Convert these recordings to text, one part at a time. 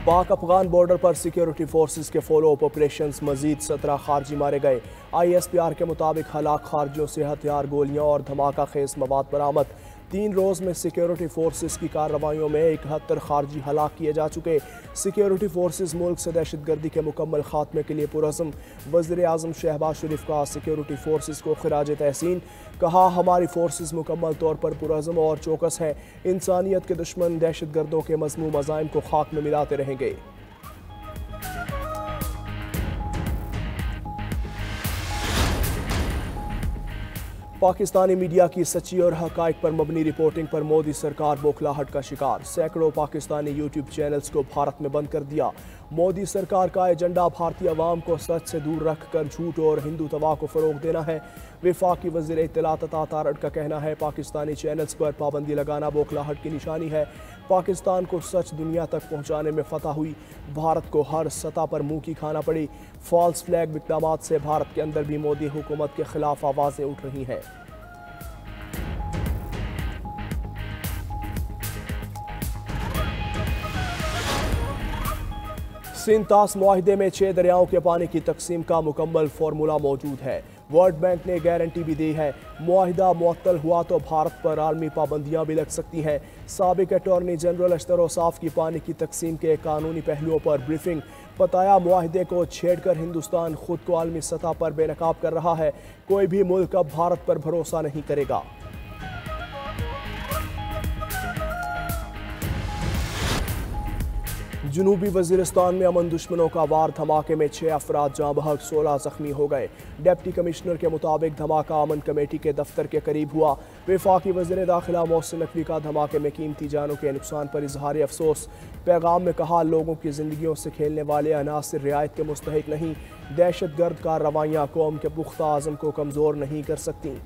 पाक अफगान बॉर्डर पर security forces के फॉलो अप ऑपरेशन मजीद 17 खारजी मारे गए। ISPR के मुताबिक हलाक खारजियों से हथियार, गोलियां और धमाका खेज मवाद बरामद। 3 रोज़ में सिक्योरिटी फोर्सेस की कार्रवाइयों में 71 खारजी हलाक किए जा चुके। सिक्योरिटी फोर्सेस मुल्क से दहशतगर्दी के मुकम्मल खात्मे के लिए पुरज़म। वज़ीर आज़म शहबाज शरीफ का सिक्योरिटी फोर्सेस को खिराज तहसीन। कहा, हमारी फोर्सेस मुकम्मल तौर पर पुरज़म और चौकस है। इंसानियत के दुश्मन दहशतगर्दों के मज़मूम अज़ाइम को खाक में मिलाते रहेंगे। पाकिस्तानी मीडिया की सच्ची और हक़ाइक़ पर मबनी रिपोर्टिंग पर मोदी सरकार बौखलाहट का शिकार। सैकड़ों पाकिस्तानी यूट्यूब चैनल्स को भारत में बंद कर दिया। मोदी सरकार का एजेंडा भारतीय अवाम को सच से दूर रख कर झूठ और हिंदुत्व को फ़रोग देना है। वफाकी वज़ीर इत्तलात अता तारड़ का कहना है, पाकिस्तानी चैनल्स पर पाबंदी लगाना बौखलाहट की निशानी है। पाकिस्तान को सच दुनिया तक पहुँचाने में फतह हुई, भारत को हर सतह पर मुँह की खाना पड़ी। फॉल्स फ्लैग इक़दामात से भारत के अंदर भी मोदी हुकूमत के खिलाफ आवाज़ें उठ रही हैं। सिंध-तास मुआहिदे में 6 दरियाओं के पानी की तकसीम का मुकम्मल फार्मूला मौजूद है। वर्ल्ड बैंक ने गारंटी भी दी है, मुआहिदा मुअत्तल हुआ तो भारत पर आलमी पाबंदियां भी लग सकती हैं। साबिक अटॉर्नी जनरल अशतर औसाफ की पानी की तकसीम के कानूनी पहलुओं पर ब्रीफिंग। बताया, मुआहिदे को छेड़कर हिंदुस्तान खुद को आलमी सतह पर बेनकाब कर रहा है। कोई भी मुल्क अब भारत पर भरोसा नहीं करेगा। जनूबी वजीरिस्तान में अमन दुश्मनों का वार धमाके में 6 अफराद जाँ बहक, 16 जख्मी हो गए। डिप्टी कमिश्नर के मुताबिक धमाका अमन कमेटी के दफ्तर के करीब हुआ। वफाकी वज़ीर दाखिला मोहसिन नकवी का धमाके में कीमती जानों के नुकसान पर इजहार अफसोस। पैगाम में कहा, लोगों की जिंदगियों से खेलने वाले अनासिर रियायत के मुस्तहिक नहीं। दहशतगर्द कार्रवाइयाँ कौम के पुख्ता आज़म को कमज़ोर नहीं कर सकती।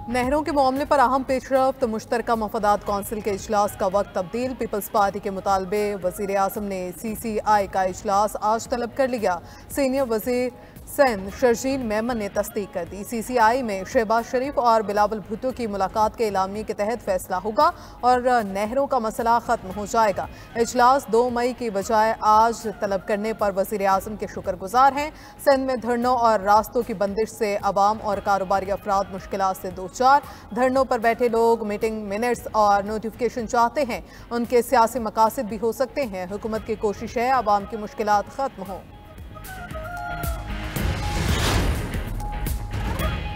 नहरों के मामले पर अहम पेशरफ्त, मुश्तरका मफादात कौंसिल के इजलास का वक्त तब्दील। पीपल्स पार्टी के मुतालबे वज़ीर आज़म ने CCI का इजलास आज तलब कर लिया। सीनियर वज़ीर सिंध शर्जील मेमन ने तस्दीक कर दी। CCI में शहबाज शरीफ और बिलावल भुट्टो की मुलाकात के एलामिये के तहत फैसला होगा और नहरों का मसला ख़त्म हो जाएगा। इजलास 2 मई की बजाय आज तलब करने पर वज़ीर आज़म के शुक्रगुजार हैं। सिंध में धरनों और रास्तों की बंदिश से अवाम और कारोबारी अफराद मुश्किलात से दो चार। धरनों पर बैठे लोग मीटिंग मिनट्स और नोटिफिकेशन चाहते हैं। उनके सियासी मकासद भी हो सकते हैं। हुकूमत की कोशिश है अवाम की मुश्किलात ख़त्म हों।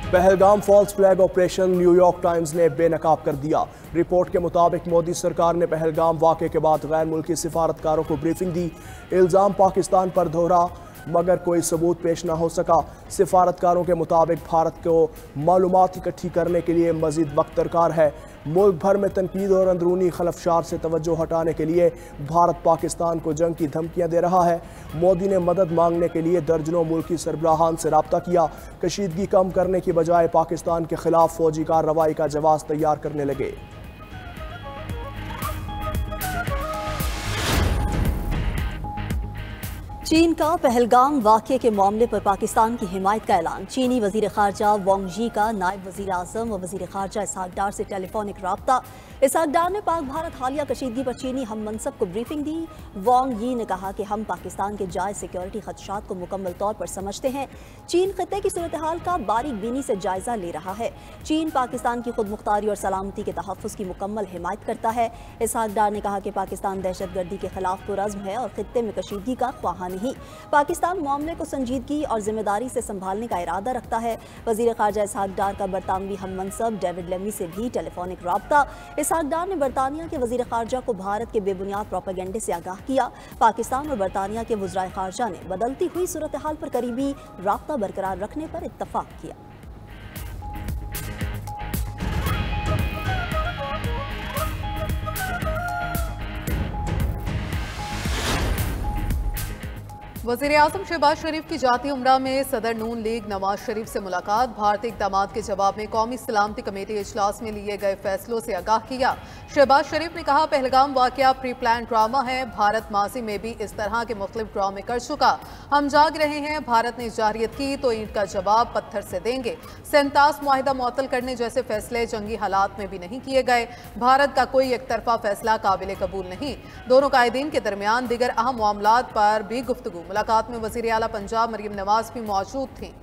Pahalgam false flag operation New York times ने बेनकाब कर दिया। रिपोर्ट के मुताबिक मोदी सरकार ने पहलगाम वाक़े के बाद गैर मुल्की सिफारतकारों को ब्रीफिंग दी। इल्ज़ाम पाकिस्तान पर दोहरा मगर कोई सबूत पेश ना हो सका। सिफारतकारों के मुताबिक भारत को मालूमात इकट्ठी करने के लिए मज़ीद वक्त दरकार है। मुल्क भर में तनकीद और अंदरूनी खलफशार से तवज्जो हटाने के लिए भारत पाकिस्तान को जंग की धमकियां दे रहा है। मोदी ने मदद मांगने के लिए दर्जनों मुल्की सरबराहान से रब्ता किया। कशीदगी कम करने की बजाय पाकिस्तान के खिलाफ फौजी कार्रवाई का जवाब तैयार करने लगे। चीन का पहलगाम वाक़ये के मामले पर पाकिस्तान की हिमायत का ऐलान। चीनी वज़ीर ख़ारजा वांग यी का नायब वज़ीर आज़म व वज़ीर ख़ारजा इसहाक डार से टेलीफोनिक रब्ता। इसहाक डार ने पाक भारत हालिया कशीदगी पर चीनी हम मनसब को ब्रीफिंग दी। वांग यी ने कहा कि हम पाकिस्तान के जायज़ सिक्योरिटी खदशात को मुकम्मल तौर पर समझते हैं। चीन खित्ते की सूरत हाल का बारीक बीनी से जायज़ा ले रहा है। चीन पाकिस्तान की खुद मुख्तारी और सलामती के तहफ़्फ़ुज़ की मुकम्मल हिमायत करता है। इसहाक डार ने कहा कि पाकिस्तान दहशतगर्दी के खिलाफ पुरज़्म है और खित्ते में कशीदगी का ख्वाहा नहीं। पाकिस्तान मामले को संजीदगी और जिम्मेदारी से संभालने का इरादा रखता है। वज़ीर ख़ारजा इसहाक डार का बरतानवी हम मनसब डेविड लेमी से भी टेलीफोनिक रब्ता। इसहाक डार ने बरतानिया के वज़ीर ख़ारजा को भारत के बेबुनियाद प्रोपेगेंडे से आगाह किया। पाकिस्तान और बरतानिया के वज़राए ख़ारजा ने बदलती हुई सूरत हाल पर करीबी रब्ता बरकरार रखने पर इत्तफ़ाक़ किया। वज़ीर आज़म शहबाज शरीफ की जाती उम्रा में सदर नून लीग नवाज शरीफ से मुलाकात। भारतीय इक़दामात के जवाब में कौमी सलामती कमेटी इजलास में लिए गए फैसलों से आगाह किया। शहबाज शरीफ ने कहा, पहलगाम वाक़या प्री प्लान ड्रामा है। भारत माजी में भी इस तरह के मुख्तलिफ ड्रामे कर चुका। हम जाग रहे हैं। भारत ने जारयत की तो ईंट का जवाब पत्थर से देंगे। सेंतास मुआहिदा मुअत्तल करने जैसे फैसले जंगी हालात में भी नहीं किए गए। भारत का कोई एक तरफा फैसला काबिल कबूल नहीं। दोनों कायदीन के दरमियान दीगर अहम मामलात पर भी गुफ्तगू। मुलाकात में वज़ीर आला पंजाब मरियम नवाज भी मौजूद थी।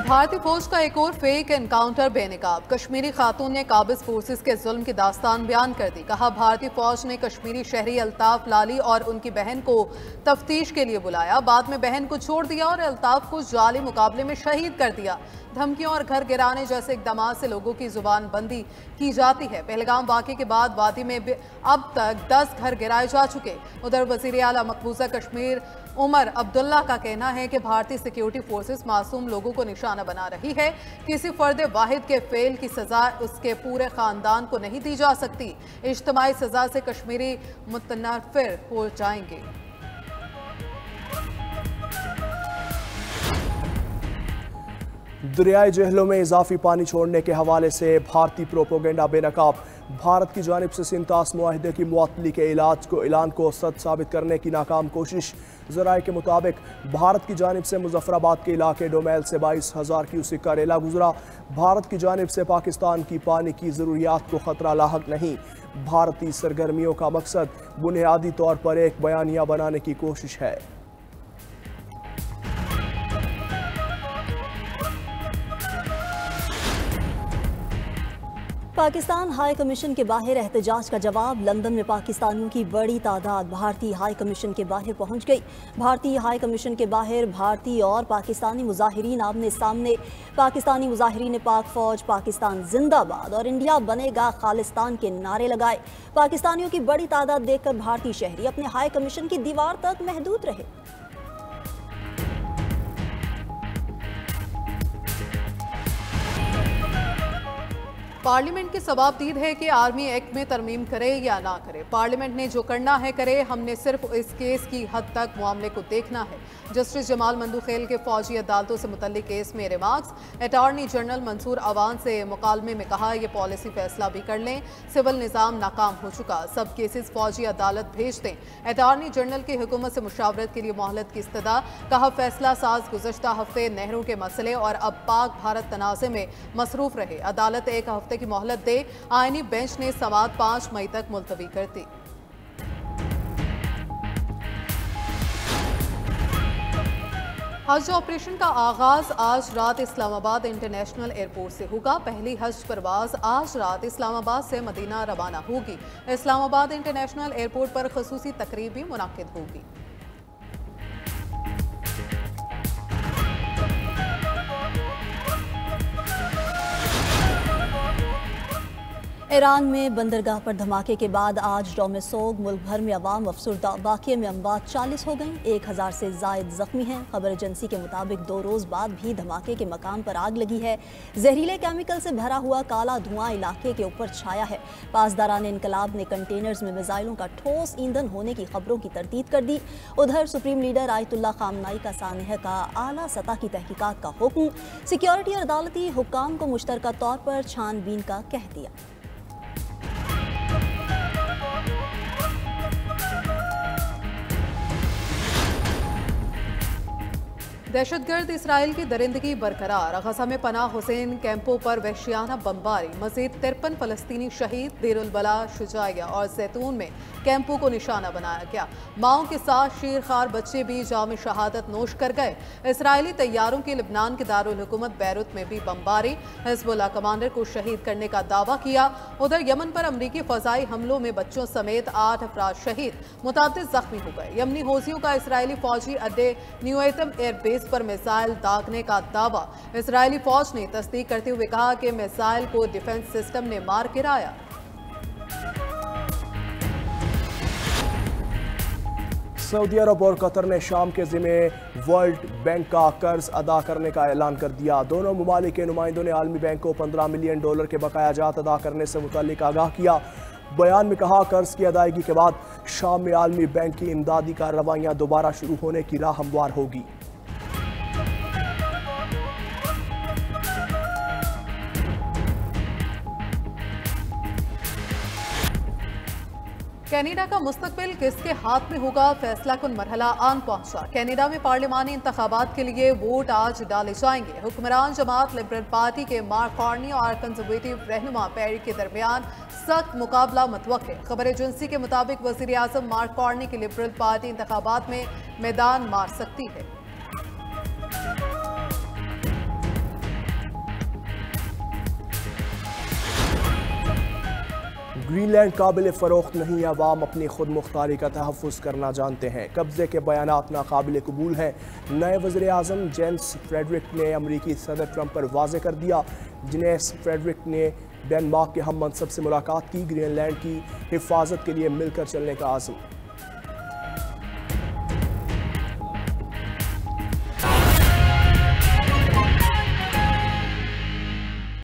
भारतीय फौज का एक और फेक एनकाउंटर बेनकाब। कश्मीरी खातून ने काबिज फोर्सेस के जुल्म की दास्तान बयान कर दी। कहा, भारतीय फौज ने कश्मीरी शहरी अल्ताफ लाली और उनकी बहन को तफ्तीश के लिए बुलाया। बाद में बहन को छोड़ दिया और अल्ताफ को जाली मुकाबले में शहीद कर दिया। धमकियों और घर गिराने जैसे इकदाम से लोगों की जुबान बंदी की जाती है। पहलगाम वाक़े के बाद वादी में अब तक 10 घर गिराए जा चुके। उधर वज़ीर आला मकबूजा कश्मीर उमर अब्दुल्ला का कहना है कि भारतीय सिक्योरिटी फोर्सेस मासूम लोगों को निशाना बना रही है। किसी फर्द वाहिद के फेल की सजा उसके पूरे खानदान को नहीं दी जा सकती। इज्तिमाई सजा से कश्मीरी मुतनफ़िर हो जाएंगे। दरियाई जेहलों में इजाफी पानी छोड़ने के हवाले से भारतीय प्रोपोगेंडा बेनकाब। भारत की जानिब से सेंतास मुआहिदे की मुअत्तली के ऐलान को सच साबित करने की नाकाम कोशिश। ज़राए के मुताबिक भारत की जानिब से मुजफ्फराबाद के इलाके डोमेल से 22,000 क्यूसेक का रेला गुजरा। भारत की जानिब से पाकिस्तान की पानी की ज़रूरियात को ख़तरा लाहक नहीं। भारतीय सरगर्मियों का मकसद बुनियादी तौर पर एक बयानिया बनाने की कोशिश है। पाकिस्तान हाई कमीशन के बाहर एहतजाज का जवाब। लंदन में पाकिस्तानियों की बड़ी तादाद भारतीय हाई कमीशन के बाहर पहुंच गई। भारतीय हाई कमीशन के बाहर भारतीय और पाकिस्तानी मुजाहिरीन आमने सामने। पाकिस्तानी मुजाहिरीन ने पाक फौज, पाकिस्तान जिंदाबाद और इंडिया बनेगा खालिस्तान के नारे लगाए। पाकिस्तानियों की बड़ी तादाद देखकर भारतीय शहरी अपने हाई कमीशन की दीवार तक महदूद रहे। पार्लियामेंट की सवाबदीद है कि आर्मी एक्ट में तरमीम करे या ना करे। पार्लियामेंट ने जो करना है करे। हमने सिर्फ इस केस की हद तक मामले को देखना है। जस्टिस जमाल मंदूखेल के फौजी अदालतों से मुतल्लिक केस में remarks. Attorney general Mansoor Awan से मुकालमे में कहा, यह पॉलिसी फैसला भी कर लें। सिविल निज़ाम नाकाम हो चुका। सब केसेस फौजी अदालत भेज दें। अटॉर्नी जनरल की हुकूमत से मुशावरत के लिए मोहलत की इस्तदा। कहा, फैसला साज गुज़श्ता हफ्ते नहरों के मसले और अब पाक भारत तनाज़े में मसरूफ रहे। अदालत एक हफ्ते की मोहलत दे। आईनी बेंच ने समाअत 5 मई तक मुलतवी कर दी। हज ऑपरेशन का आगाज आज रात इस्लामाबाद इंटरनेशनल एयरपोर्ट से होगा। पहली हज परवाज आज रात इस्लामाबाद से मदीना रवाना होगी। इस्लामाबाद इंटरनेशनल एयरपोर्ट पर खुसूसी तकरीब भी मुनाकिद होगी। ईरान में बंदरगाह पर धमाके के बाद आज यौम सोग। मुल्क भर में अवाम अफसुर्दा। वाक़े में अमवात 40 हो गई। 1000 से ज़ायद ज़ख्मी हैं। खबर एजेंसी के मुताबिक 2 रोज़ बाद भी धमाके के मकाम पर आग लगी है। जहरीले केमिकल से भरा हुआ काला धुआं इलाके के ऊपर छाया है। पासदारान इनकलाब ने कंटेनर्स में मिसाइलों का ठोस ईंधन होने की खबरों की तरदीद कर दी। उधर सुप्रीम लीडर आयतुल्लाह खामनाई का सानिह का आला सतह की तहकीकात का हुक्म। सिक्योरिटी और अदालती हुक्काम को मुश्तरका तौर पर छानबीन का कह दिया। दहशतगर्द इसराइल की दरिंदगी बरकरार। गजा में पनाह हुसैन कैंपों पर वहशियाना बमबारी। मजीद 53 फलस्तीनी शहीद। देरुल बला, शुजाइया और जैतून में कैंपों को निशाना बनाया गया। माओं के साथ शीरखार बच्चे भी जाम शहादत नोश कर गए। इसराइली तैयारों की लिबनान के दारुल हुकूमत बैरूत में भी बमबारी। हिजबुल्लाह कमांडर को शहीद करने का दावा किया। उधर यमन पर अमरीकी फजाई हमलों में बच्चों समेत 8 अफराद शहीद, मुतादिद जख्मी हो गए। यमनी हौसियों का इसराइली फौजी अड्डे न्यूएतम एयरबेस पर मिसाइल दागने का दावा। इसराइली फौज ने तस्दीक करते हुए कहा कि मिसाइल को डिफेंस सिस्टम ने मार गिराया। सऊदी अरब और कतर ने शाम के ज़िम्मे वर्ल्ड बैंक का कर्ज अदा करने का ऐलान कर दिया। दोनों ममालिक के नुमाइंदों ने आलमी बैंक को $15 मिलियन के बकायाजात अदा करने से मुतल्लिक आगाह किया। बयान में कहा, कर्ज की अदायगी के बाद शाम में आलमी बैंक की इमदादी कार्रवाइयाँ दोबारा शुरू होने की राह हमवार होगी। कनाडा का मुस्तकबिल किसके हाथ में होगा, फैसला कुन मरहला आन पहुंचा। कनाडा में पार्लिमानी इंतखाबात के लिए वोट आज डाले जाएंगे। हुक्मरान जमात लिबरल पार्टी के मार्क कार्नी और कंजर्वेटिव रहनुमा पेरी के दरमियान सख्त मुकाबला मुतवक्के। खबर एजेंसी के मुताबिक वजीर आजम मार्क कार्नी की लिबरल पार्टी इंतखाबात में मैदान मार सकती है। ग्रीनलैंड काबिल फ़रोख्त नहीं, अवाम अपनी खुद मुख्तारी का तहफ़्फ़ुज़ करना जानते हैं। कब्ज़े के बयानात नाकाबिल कबूल हैं। नए वज़ीर आज़म जेम्स फ्रेडरिक ने अमरीकी सदर ट्रंप पर वाज़े कर दिया। जेम्स फ्रेडरिक ने डेनमार्क के हम मनसब से मुलाकात की। ग्रीनलैंड की हिफाजत के लिए मिलकर चलने का आज़म।